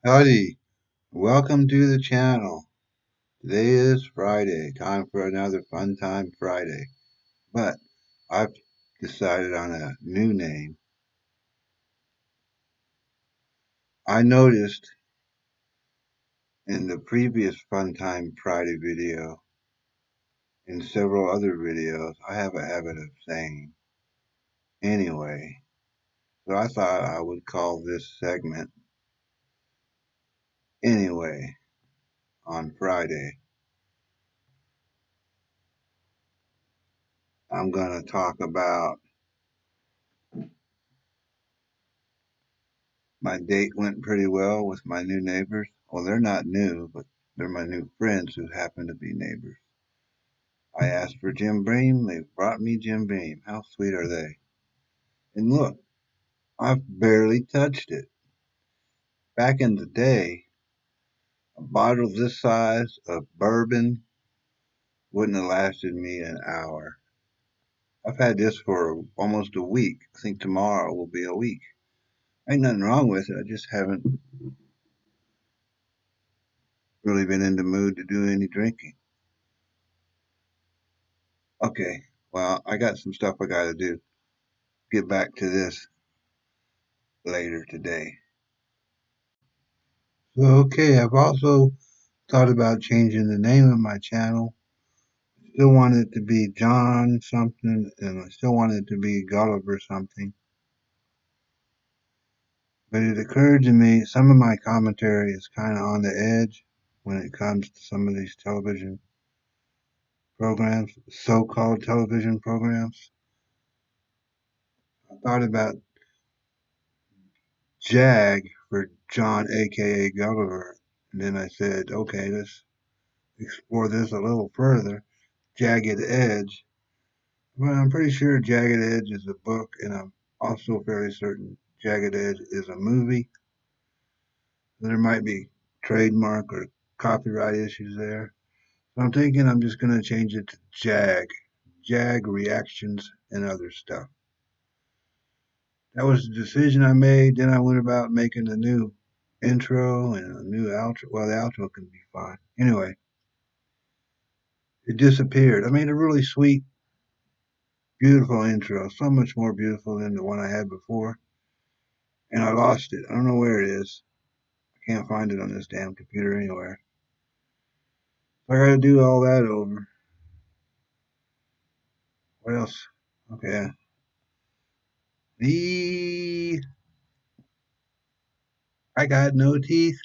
Howdy, welcome to the channel. Today is Friday, time for another fun time Friday. But I've decided on a new name. I noticed in the previous Fun Time Friday video, in several other videos, I have a habit of saying anyway. So I thought I would call this segment Anyway on Friday. I'm going to talk about my date went pretty well with my new neighbors. Well, they're not new, but they're my new friends who happen to be neighbors. I asked for Jim Beam. They brought me Jim Beam. How sweet are they? And look, I've barely touched it. Back in the day, a bottle this size of bourbon wouldn't have lasted me an hour. I've had this for almost a week. I think tomorrow will be a week. Ain't nothing wrong with it. I just haven't really been in the mood to do any drinking. Okay, well, I got some stuff I got to do. Get back to this later today. So, okay, I've also thought about changing the name of my channel. Still want it to be John something, and I still want it to be Gulliver something. But it occurred to me some of my commentary is kind of on the edge when it comes to some of these television programs, so-called television programs. I thought about Jag for John, aka Gulliver, and then I said, okay, let's explore this a little further. Jagged Edge. Well, I'm pretty sure Jagged Edge is a book, and I'm also fairly certain Jagged Edge is a movie. There might be trademark or copyright issues there. So I'm thinking I'm just going to change it to Jag Reactions and Other Stuff. That was the decision I made. Then I went about making a new intro and a new outro. Well, the outro can be fine. Anyway, it disappeared. I made a really sweet, beautiful intro, so much more beautiful than the one I had before. And I lost it. I don't know where it is. I can't find it on this damn computer anywhere. So I gotta do all that over. What else? Okay. The I got no teeth.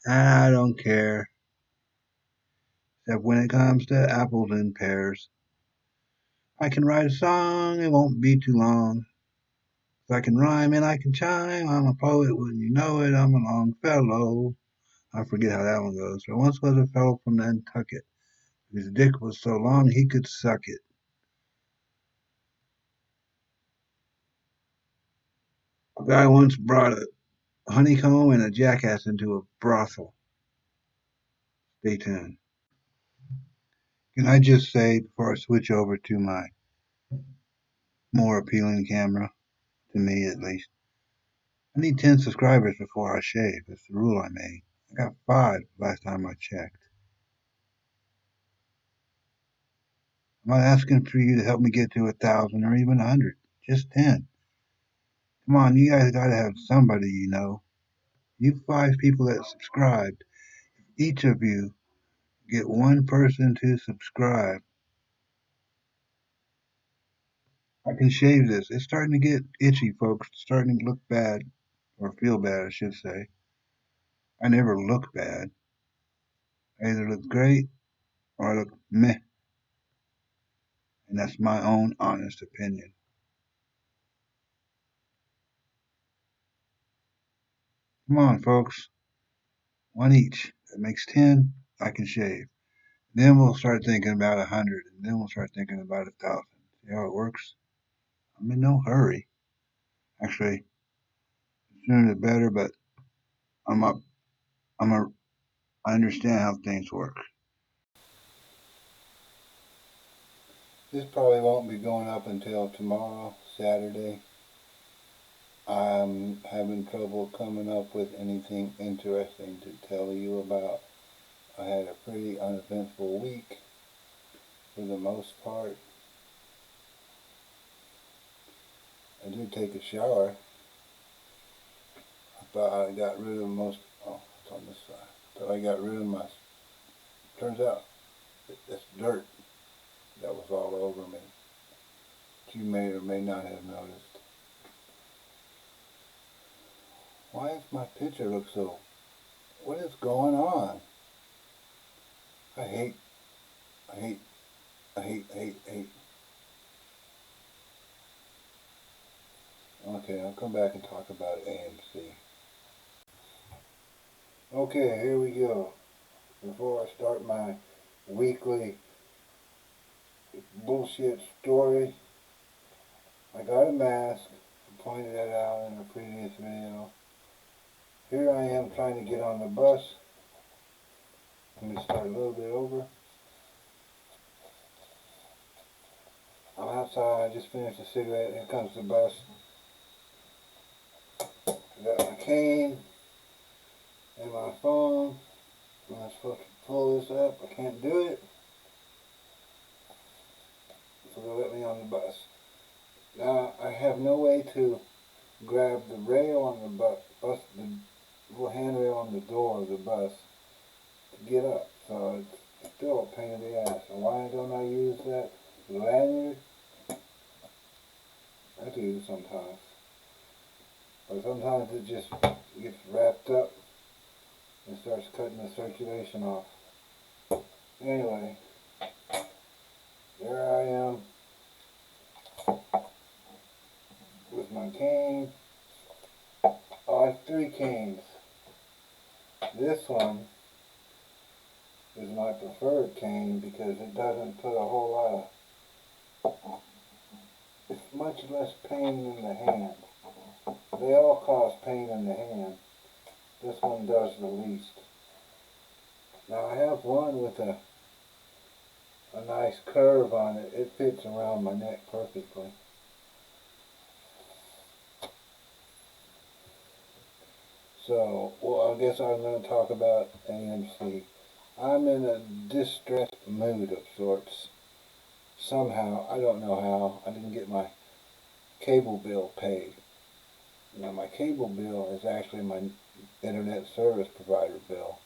I don't care. Except when it comes to apples and pears. I can write a song, it won't be too long. If I can rhyme and I can chime, I'm a poet, wouldn't you know it? I'm a Longfellow. I forget how that one goes. There once was a fellow from Nantucket whose dick was so long he could suck it. A guy once brought a honeycomb and a jackass into a brothel. Stay tuned. Can I just say, before I switch over to my more appealing camera, to me at least, I need 10 subscribers before I shave. That's the rule I made. I got 5 last time I checked. I'm not asking for you to help me get to 1,000 or even 100. Just 10. Come on, you guys gotta have somebody you know. You 5 people that subscribed, each of you get one person to subscribe. I can shave this. It's starting to get itchy, folks. It's starting to look bad, or feel bad, I should say. I never look bad. I either look great or I look meh, and that's my own honest opinion. Come on, folks. One each. That makes 10. I can shave. Then we'll start thinking about 100, and then we'll start thinking about 1,000. See how it works? I'm in no hurry. Actually, the sooner the better, but I'm up. I'm a. I understand how things work. This probably won't be going up until tomorrow, Saturday. I'm having trouble coming up with anything interesting to tell you about. I had a pretty uneventful week for the most part. I did take a shower. I thought I got rid of oh, it's on this side. I thought I got rid of turns out it's dirt that was all over me. You may or may not have noticed. Why does my picture look so... What is going on? I hate, I hate, I hate. Okay, I'll come back and talk about AMC. Okay, here we go. Before I start my weekly bullshit story, I got a mask. I pointed that out in a previous video. Here I am trying to get on the bus. Let me start a little bit over. I'm outside, I just finished a cigarette. Here comes the bus. I got my cane and my phone. I'm supposed to pull this up. I can't do it. So they'll let me on the bus. Now, I have no way to grab the rail on the bus, the little handrail on the door of the bus to get up. So it's still a pain in the ass. And why don't I use that lanyard? I do sometimes. But sometimes it just gets wrapped up and starts cutting the circulation off. Anyway, there I am with my cane. Oh, I have 3 canes. This one is my preferred cane because it doesn't put a whole lot of... It's much less pain in the hand. They all cause pain in the hand. This one does the least. Now I have one with a nice curve on it. It fits around my neck perfectly. So, well, I guess I'm going to talk about AMC. I'm in a distressed mood of sorts. Somehow, I don't know how, I didn't get my cable bill paid. Now, my cable bill is actually my internet service provider bill.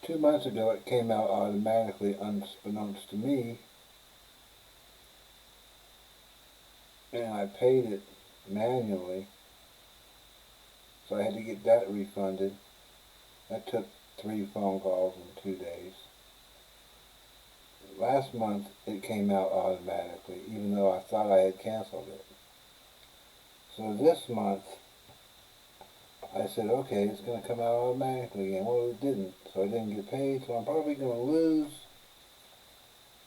2 months ago, it came out automatically, unbeknownst to me, and I paid it manually, so I had to get that refunded. That took 3 phone calls in 2 days. Last month, it came out automatically, even though I thought I had canceled it. So this month, I said, okay, it's going to come out automatically again. Well, it didn't, so I didn't get paid, so I'm probably going to lose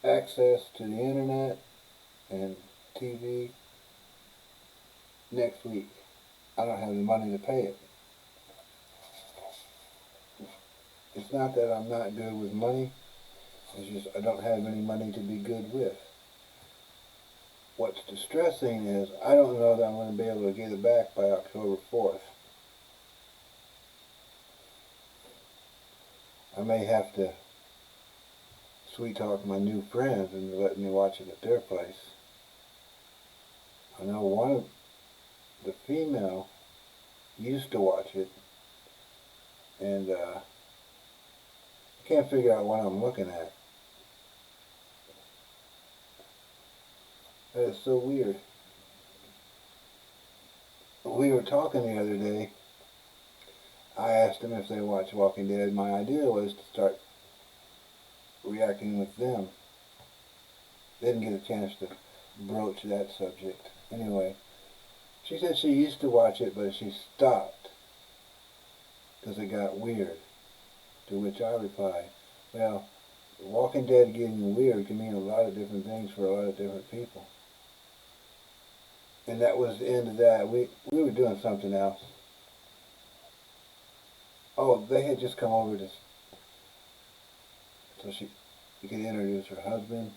access to the internet and TV next week. I don't have the money to pay it. It's not that I'm not good with money, it's just I don't have any money to be good with. What's distressing is I don't know that I'm going to be able to get it back by October 4th. I may have to sweet talk my new friends into letting me watch it at their place. I know one of the female used to watch it, and I can't figure out what I'm looking at. That is so weird. We were talking the other day. I asked them if they watch Walking Dead. My idea was to start reacting with them. Didn't get a chance to broach that subject. Anyway, she said she used to watch it, but she stopped because it got weird. To which I replied, well, Walking Dead getting weird can mean a lot of different things for a lot of different people. And that was the end of that. We were doing something else. Oh, they had just come over to, so she could introduce her husband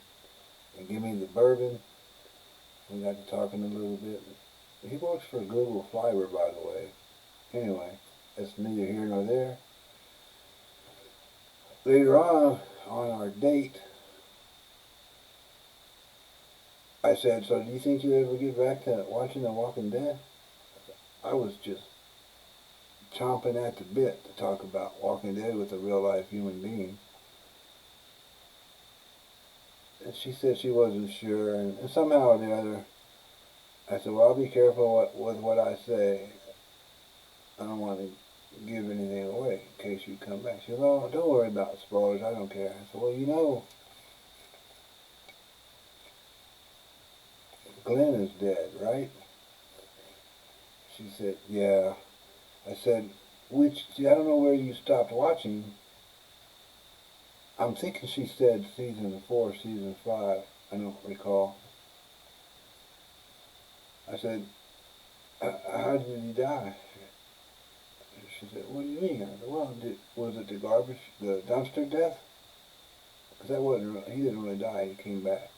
and give me the bourbon. We got to talking a little bit. He works for Google Fiber, by the way. Anyway, that's neither here nor there. Later on our date, I said, so do you think you'll ever get back to watching The Walking Dead? I was just chomping at the bit to talk about Walking Dead with a real life human being. And she said she wasn't sure, and somehow or the other, I said, well, I'll be careful with what I say. I don't want to give anything away in case you come back. She said, oh, don't worry about spoilers, I don't care. I said, well, you know, Glenn is dead, right? She said, yeah. I said, see, I don't know where you stopped watching. I'm thinking she said season 4, season 5. I don't recall. I said, how did he die? She said, what do you mean? I said, well, was it the dumpster death? Because that wasn't, he didn't really die, he came back.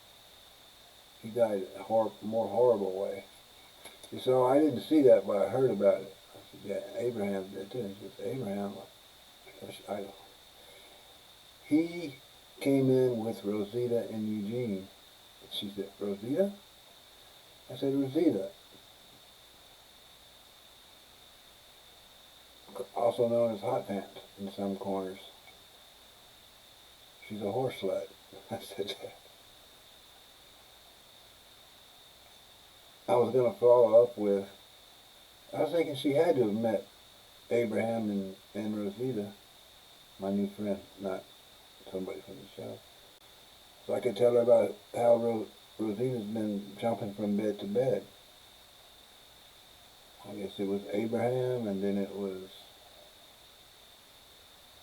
He died in a more horrible way. She said, oh, I didn't see that, but I heard about it. I said, yeah, Abraham did too. She said, Abraham, he came in with Rosita and Eugene. She said, Rosita? I said, Rosita, also known as Hot Pants in some corners. She's a horse slut. I said that. I was going to follow up with, I was thinking she had to have met Abraham and Rosita, my new friend, not somebody from the show. So I could tell her about how Rosita's been jumping from bed to bed. I guess it was Abraham, and then it was,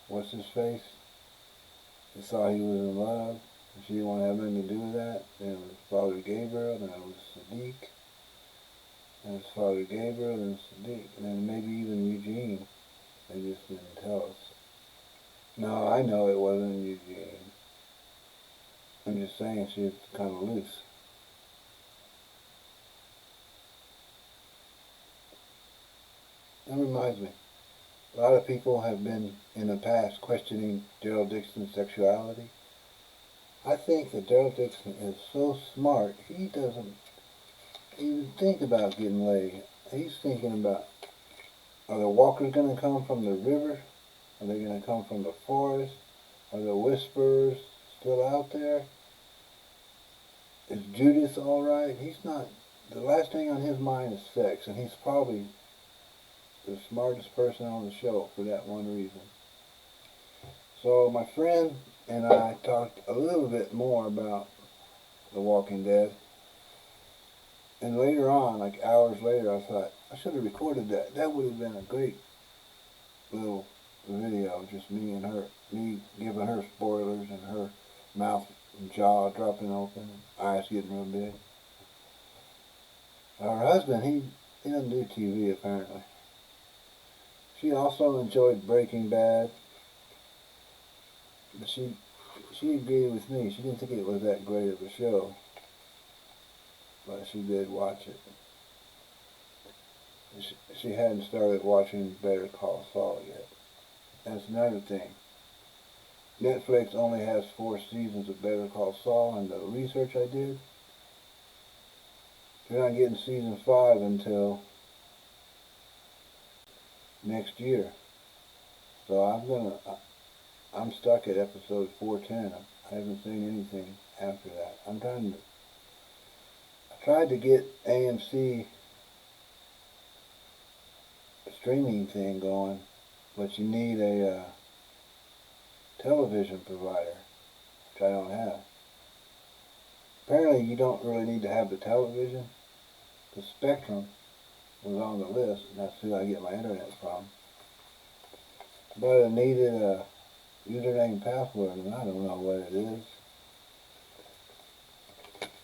what's his face? She saw he was in love, and she didn't want to have anything to do with that. Then it was Father Gabriel, then it was Sadiq, and it was Father Gabriel, and Sadiq, and then maybe even Eugene. They just didn't tell us. No, I know it wasn't Eugene. I'm just saying she was kind of loose. That reminds me. A lot of people have been in the past questioning Daryl Dixon's sexuality. I think that Daryl Dixon is so smart, he doesn't even think about getting laid. He's thinking about, are the walkers going to come from the river? Are they going to come from the forest? Are the whisperers still out there? Is Judith all right? He's not, the last thing on his mind is sex, and he's probably the smartest person on the show for that one reason. So my friend and I talked a little bit more about The Walking Dead. And later on, like hours later, I thought, I should have recorded that. That would have been a great little video, just me and her, me giving her spoilers and her mouth and jaw dropping open, eyes getting real big. Her husband, he doesn't do TV apparently. She also enjoyed Breaking Bad, but she agreed with me. She didn't think it was that great of a show, but she did watch it. She hadn't started watching Better Call Saul yet. That's another thing. Netflix only has 4 seasons of Better Call Saul, and the research I did, you're not getting season 5 until next year. So I'm stuck at episode 410. I haven't seen anything after that. I tried to get AMC streaming thing going, but you need a television provider, which I don't have. Apparently you don't really need to have the television. The Spectrum was on the list, and that's who I get my internet from. But I needed a username and password, and I don't know what it is.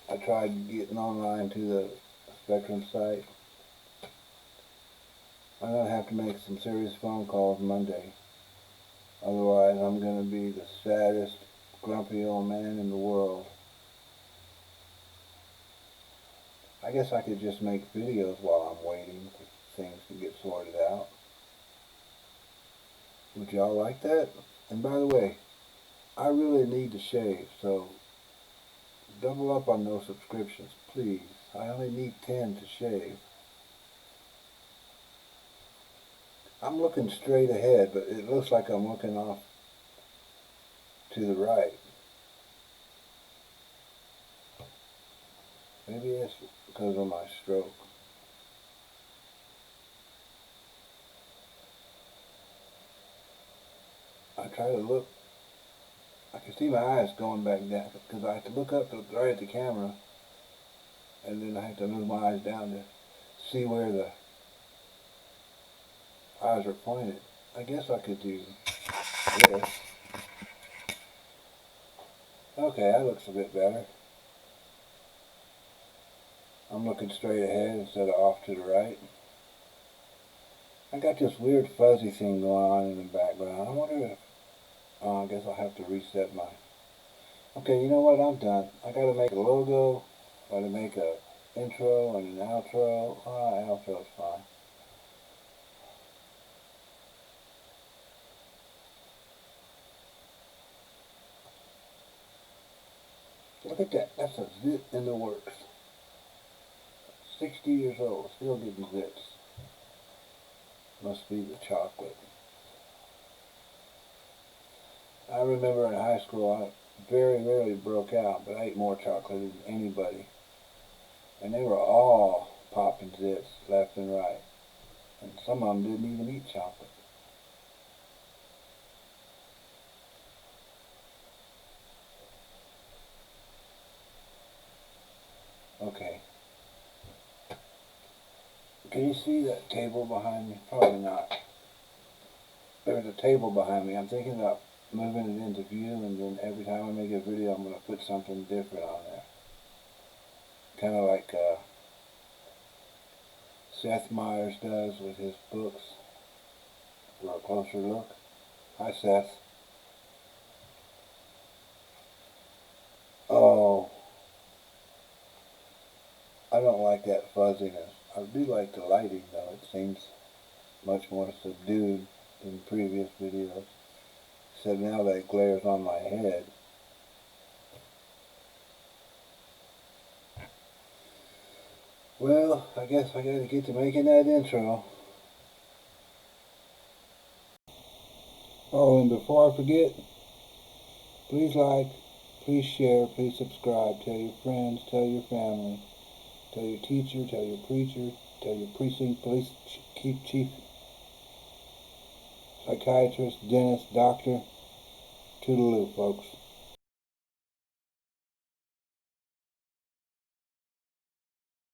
I tried getting online to the Spectrum site. I'm going to have to make some serious phone calls Monday. Otherwise, I'm going to be the saddest, grumpy old man in the world. I guess I could just make videos while I'm waiting for things to get sorted out. Would y'all like that? And by the way, I really need to shave, so double up on those subscriptions, please. I only need 10 to shave. I'm looking straight ahead, but it looks like I'm looking off to the right. Maybe it's because of my stroke. I try to look. I can see my eyes going back down because I have to look up right at the camera, and then I have to move my eyes down to see where the eyes are pointed. I guess I could do this. Okay, that looks a bit better. I'm looking straight ahead instead of off to the right. I got this weird fuzzy thing going on in the background. I wonder if... Oh, I guess I'll have to reset my... Okay, you know what? I'm done. I gotta make a logo. Gotta make a intro and an outro. Outro's fine. Look at that. That's a zit in the works. 60 years old, still getting zits. Must be the chocolate. I remember in high school, I very rarely broke out, but I ate more chocolate than anybody. And they were all popping zits left and right. And some of them didn't even eat chocolate. Okay. Can you see that table behind me? Probably not. There's a table behind me. I'm thinking about moving it into view, and then every time I make a video, I'm going to put something different on there. Kind of like Seth Meyers does with his books. For a closer look. Hi, Seth. Oh, I don't like that fuzziness. I do like the lighting, though. It seems much more subdued than previous videos. Except now that it glares on my head. Well, I guess I gotta get to making that intro. Oh, and before I forget, please like, please share, please subscribe. Tell your friends, tell your family, tell your teacher, tell your preacher, tell your precinct police chief, psychiatrist, dentist, doctor. Toodaloo, folks.